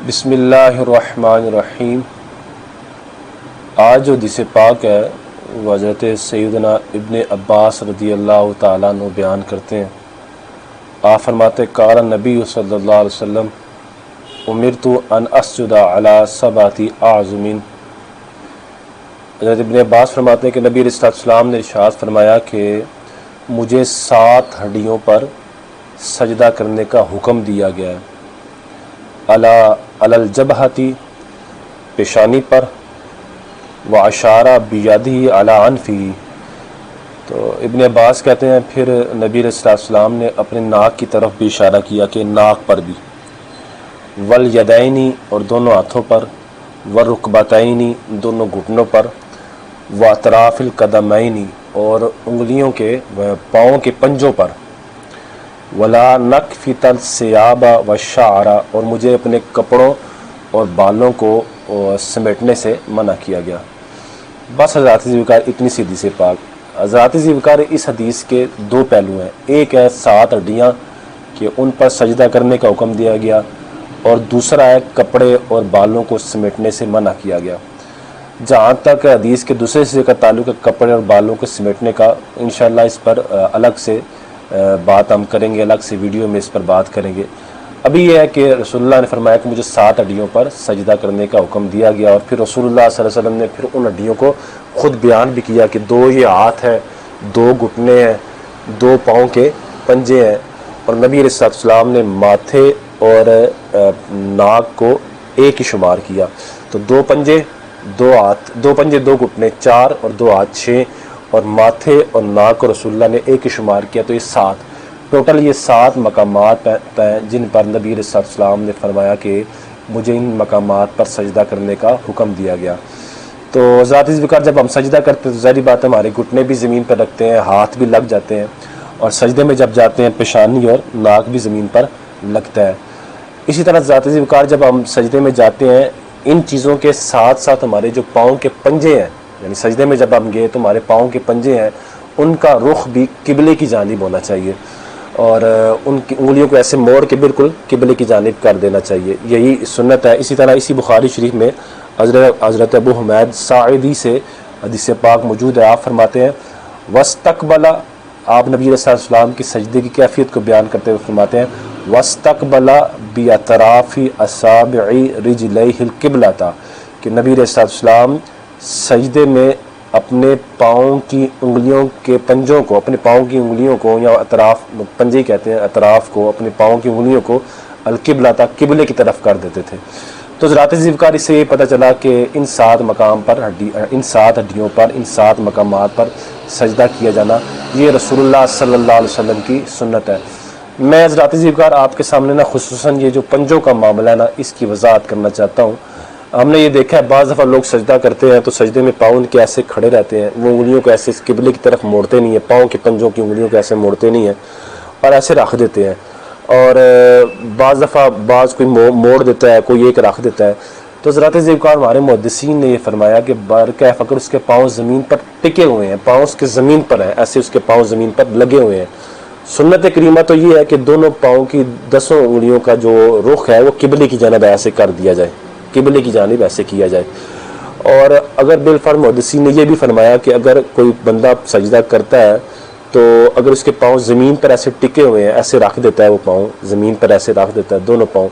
बिस्मिल्लाहिर्रहमानिर्रहीम। आज जो हदीस पाक है वो हज़रत सैयदना इब्न अब्बास रज़ियल्लाहु ताला अन्हु बयान करते हैं। आप फरमाते क़ाल नबी सल्लल्लाहु अलैहि वसल्लम उमिरतु अन अस्जुदा अला सबअति आज़ुमिन। हज़रत इब्न अब्बास फरमाते हैं कि नबी अलैहिस्सलाम ने इरशाद फरमाया कि मुझे 7 हड्डियों पर सजदा करने का हुक्म दिया गया है। अलल जबहती, पेशानी पर, व अशारा बियदी अला अनफी। तो इब्न अब्बास कहते हैं फिर नबी अलैहिस्सलाम ने अपने नाक की तरफ भी इशारा किया कि नाक पर भी, वल यदैनी और दोनों हाथों पर, व रुकबतैनी दोनों घुटनों पर, व अतराफिल कदमैनी और उंगलियों के व पाँव के पंजों पर, वला नकफितल सियाबा व शारा और मुझे अपने कपड़ों और बालों को समेटने से मना किया गया। बस हज़रत ज़िवकार इतनी सीधी से पाक। हज़रत ज़िवकार इस हदीस के 2 पहलू हैं। एक है 7 हड्डियाँ कि उन पर सजदा करने का हुक्म दिया गया, और दूसरा है कपड़े और बालों को समेटने से मना किया गया। जहाँ तक हदीस के दूसरे हिस्से का ताल्लुक है कपड़े और बालों को समेटने का, इंशाअल्लाह इस पर अलग से बात हम करेंगे, अलग से वीडियो में इस पर बात करेंगे। अभी यह है कि रसूलुल्लाह ने फरमाया कि मुझे 7 हड्डियों पर सजदा करने का हुक्म दिया गया, और फिर रसूलुल्लाह सल्लल्लाहु अलैहि वसल्लम ने फिर उन हड्डियों को खुद बयान भी किया कि 2 ये हाथ है, 2 घुटने हैं, 2 पाँव के पंजे हैं। और नबी अलैहिस्सलाम ने माथे और नाक को एक ही शुमार किया। तो 2 पंजे 2 हाथ, 2 पंजे 2 घुटने 4 और 2 हाथ 6, और माथे और नाक को रसूलुल्लाह ने एक ही शुमार किया। तो ये 7 टोटल, ये 7 मकामात हैं जिन पर नबी अलैहिस्सलाम ने फरमाया कि मुझे इन मकामात पर सजदा करने का हुक्म दिया गया। तो ज़ाती ज़िक्र जब हम सजदा करते हैं तो ज़ाहिर बात है हमारे घुटने भी ज़मीन पर रखते हैं, हाथ भी लग जाते हैं, और सजदे में जब जाते हैं पेशानी और नाक भी ज़मीन पर लगता है। इसी तरह ज़ाती ज़िक्र जब हम सजदे में जाते हैं, इन चीज़ों के साथ साथ हमारे जो पाँव के पंजे हैं, यानी सजदे में जब हम गए तो हमारे पाँव के पंजे हैं, उनका रुख भी किबले की जानिब होना चाहिए, और उनकी उंगलियों को ऐसे मोड़ के बिल्कुल किबले की जानिब कर देना चाहिए। यही सुन्नत है। इसी तरह इसी बुखारी शरीफ में हज़रत अबू हुमैद साइदी से हदीस पाक मौजूद है। आप फरमाते हैं वस्तकबला, आप नबी अलैहिस्सलाम की सजदे की कैफियत को बयान करते हुए फरमाते हैं वस्तकबला बिअतराफी असाबि'i रिजलैहिल किबलता, कि नबी अलैहिस्सलाम सजदे में अपने पाँव की उंगलियों के पंजों को, अपने पाँव की उंगलियों को, या अतराफ पंजे कहते हैं, अतराफ को, अपने पाँव की उंगलियों को अलकिबला तक किबले की तरफ कर देते थे। तो ज़रात ज़िक्र इससे ये पता चला कि इन 7 मकाम पर इन 7 हड्डियों पर, इन 7 मकामात पर सजदा किया जाना, ये रसूलुल्लाह सल्लल्लाहु अलैहि वसल्लम की सुन्नत है। मैं ज़रात ज़िक्र आपके सामने ना खुसूसन ये जो पंजों का मामला है ना, इसकी वजाहत करना चाहता हूँ। हमने ये देखा है बाज़ दफ़ा लोग सजदा करते हैं तो सजदे में पाँव उनके ऐसे खड़े रहते हैं, वो उंगलियों को ऐसे किबले की तरफ मोड़ते नहीं है, पाँव के पंजों की उंगलियों को ऐसे मोड़ते नहीं है और ऐसे रख देते हैं। और बाज़ दफ़ा कोई मोड़ देता है, कोई एक रख देता है। तो ज़रात ज़िक्र हमारे मुहद्दिसीन ने ये फरमाया कि बरकैफ़ अगर उसके पाँव ज़मीन पर टिके हुए हैं, पाँव उसके ज़मीन पर हैं, ऐसे उसके पाँव ज़मीन पर लगे हुए हैं, सुन्नत करीमा तो ये है कि दोनों पाँव की 10 उंगलियों का जो रुख है वो किबले की जानिब ऐसे कर दिया जाए, किबले की जानिब ऐसे किया जाए। और अगर बिलफर्ज मुहद्दिसीन ने यह भी फरमाया कि अगर कोई बंदा सजदा करता है तो अगर उसके पाँव ज़मीन पर ऐसे टिके हुए हैं, ऐसे रख देता है, वो पाँव ज़मीन पर ऐसे रख देता है दोनों पाँव,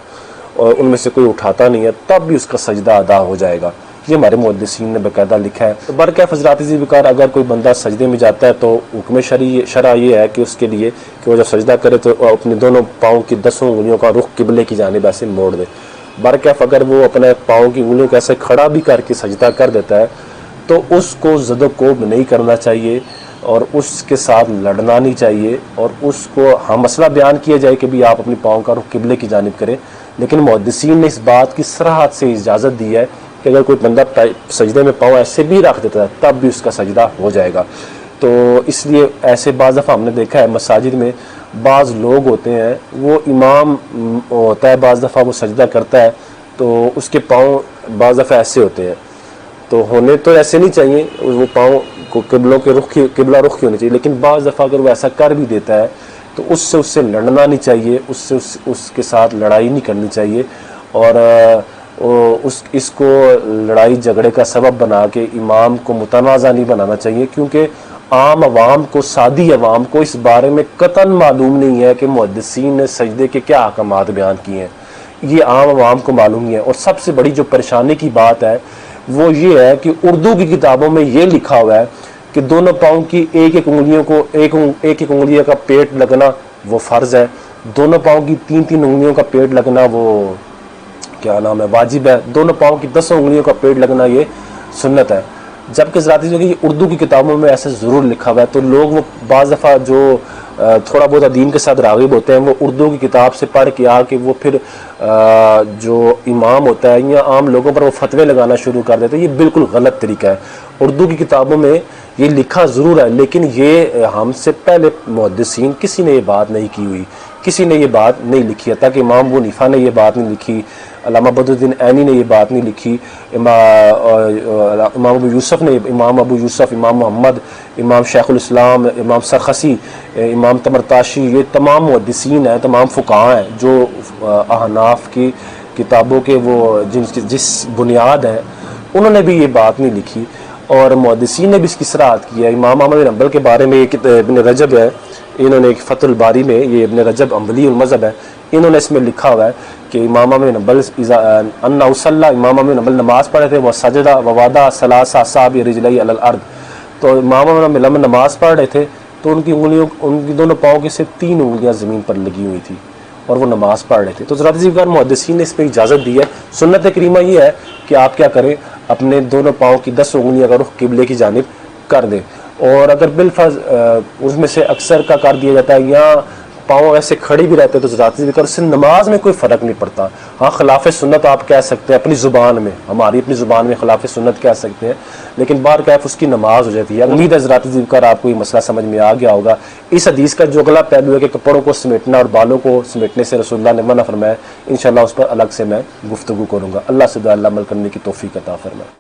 और उनमें से कोई उठाता नहीं है, तब भी उसका सजदा अदा हो जाएगा। ये हमारे मुहद्दिसीन ने बाकायदा लिखा है। तो बरकैफ़ हज़रात ज़िक्र अगर कोई बंदा सजदे में जाता है तो हुक्म शरअ ये है कि उसके लिए कि वो जब सजदा करे तो अपने दोनों पाँव की 10 उंगलियों का रुख किबले की जानिब ऐसे मोड़ दे। बरकैफ़ अगर वो अपने पाँव की उंगलियों को ऐसे खड़ा भी करके सजदा कर देता है तो उसको ज़द-ओ-कोब नहीं करना चाहिए, और उसके साथ लड़ना नहीं चाहिए, और उसको हम मसला बयान किया जाए कि भी आप अपने पाँव का रुख किबले की जानिब करें। लेकिन मुहद्दिसीन ने इस बात की सराहत से इजाज़त दी है कि अगर कोई बंदा सजदे में पाँव ऐसे भी रख देता है तब भी उसका सजदा हो जाएगा। तो इसलिए ऐसे बाज़ दफ़ा हमने देखा है मसाजिद में बाज़ लोग होते हैं, वो इमाम होता है, बाज़ दफ़ा वो सजदा करता है तो उसके पाँव बाज़ दफ़ा ऐसे होते हैं, तो होने तो ऐसे नहीं चाहिए, वो पाँव को किबला रुख की होनी चाहिए। लेकिन बाज़ दफ़ा अगर वो ऐसा कर भी देता है तो उससे लड़ना नहीं चाहिए, उसके साथ लड़ाई नहीं करनी चाहिए, और इसको लड़ाई झगड़े का सबब बना के इमाम को मुतनाज़ा नहीं बनाना चाहिए, क्योंकि आम आवाम को, सादी आवाम को इस बारे में कतन मालूम नहीं है कि मुहद्दिसीन ने सजदे के क्या अहकामात बयान किए हैं। ये आम आवाम को मालूम ही है। और सबसे बड़ी जो परेशानी की बात है वो ये है कि उर्दू की किताबों में ये लिखा हुआ है कि दोनों पाँव की एक एक उंगलियों को एक उंगलियों का पेट लगना वो फ़र्ज़ है, दोनों पाँव की 3-3 उंगलियों का पेट लगना वो क्या नाम है, वाजिब है, दोनों पाँव की 10 उंगलियों का पेट लगना ये सुन्नत है। जबकि ज़राती जो कि उर्दू की किताबों में ऐसे ज़रूर लिखा हुआ है, तो लोग वो बाज़ दफ़ा जो थोड़ा बहुत दीन के साथ राग़िब होते हैं वो उर्दू की किताब से पढ़ के आके वो फिर जो इमाम होता है या आम लोगों पर वो फतवे लगाना शुरू कर देते हैं। ये बिल्कुल गलत तरीका है। उर्दू की किताबों में ये लिखा ज़रूर है, लेकिन ये हमसे पहले मुहद्दिसीन किसी ने ये बात नहीं की हुई, किसी ने ये बात नहीं लिखी है। तक इमाम अबू हनीफा ने ये बात नहीं लिखी, अल्लामा बदरुद्दीन ऐनी ने ये बात नहीं लिखी, इमाम अबू यूसुफ ने, इमाम अबू यूसुफ, इमाम मोहम्मद, इमाम शेखुल इस्लाम, इमाम सरखसी, इमाम तमरताशी, ये तमाम मुहद्दिसीन हैं, तमाम फुक़हा हैं जो अहनाफ की किताबों के वो जिस बुनियाद है उन्होंने भी ये बात नहीं लिखी। और मुहद्दिसीन ने भी इसकी सराहत की है। इमाम अहमद बिन हंबल के बारे में इब्न रजब है, इन्होंने एक फतुल बारी में, ये इब्न रजब हंबली उल मज़हब है, इन्होंने इसमें लिखा हुआ है कि इमाम अहमद बिन हंबल अन्ना उसल्ला, इमाम अहमद बिन हंबल नमाज पढ़े थे, वह सजदा ववादा सलासा साबि रिजलई अलल अर्द। तो इमाम अहमद बिन हंबल नमाज पढ़ रहे थे तो उनकी दोनों पाँव की से 3 उंगलियाँ ज़मीन पर लगी हुई थी और वो नमाज पढ़ रहे थे। तो ज़रात ज़िक्र मुहद्दिसीन ने इस पर इजाज़त दी है। सुन्नत करीमा ये है कि आप क्या करें, अपने दोनों पाँव की 10 उंगलियाँ का रुख किबले की जानिब कर दें। और अगर बिलफर्ज उसमें से अक्सर का कर दिया जाता है या पाँव ऐसे खड़े भी रहते हैं तो ज़रात ज़िक्र से नमाज में कोई फ़र्क नहीं पड़ता। हाँ, खिलाफ सुन्नत आप कह सकते हैं अपनी ज़ुबान में, हमारी अपनी ज़ुबान में खिलाफ सुन्नत कह सकते हैं, लेकिन बार कैफ उसकी नमाज हो जाती है। उम्मीद है ज़रात ज़िक्र आपको ये मसला समझ में आ गया होगा। इस हदीस का जो अगला पहलू है कि कपड़ों को समेटना और बालों को समेटने से रसूलुल्लाह ने मना फरमाया, इंशाअल्लाह उस पर अलग से मैं गुफ्तगू करूँगा। अल्लाह से दुआ अमल करने की तौफीक अता फरमाए।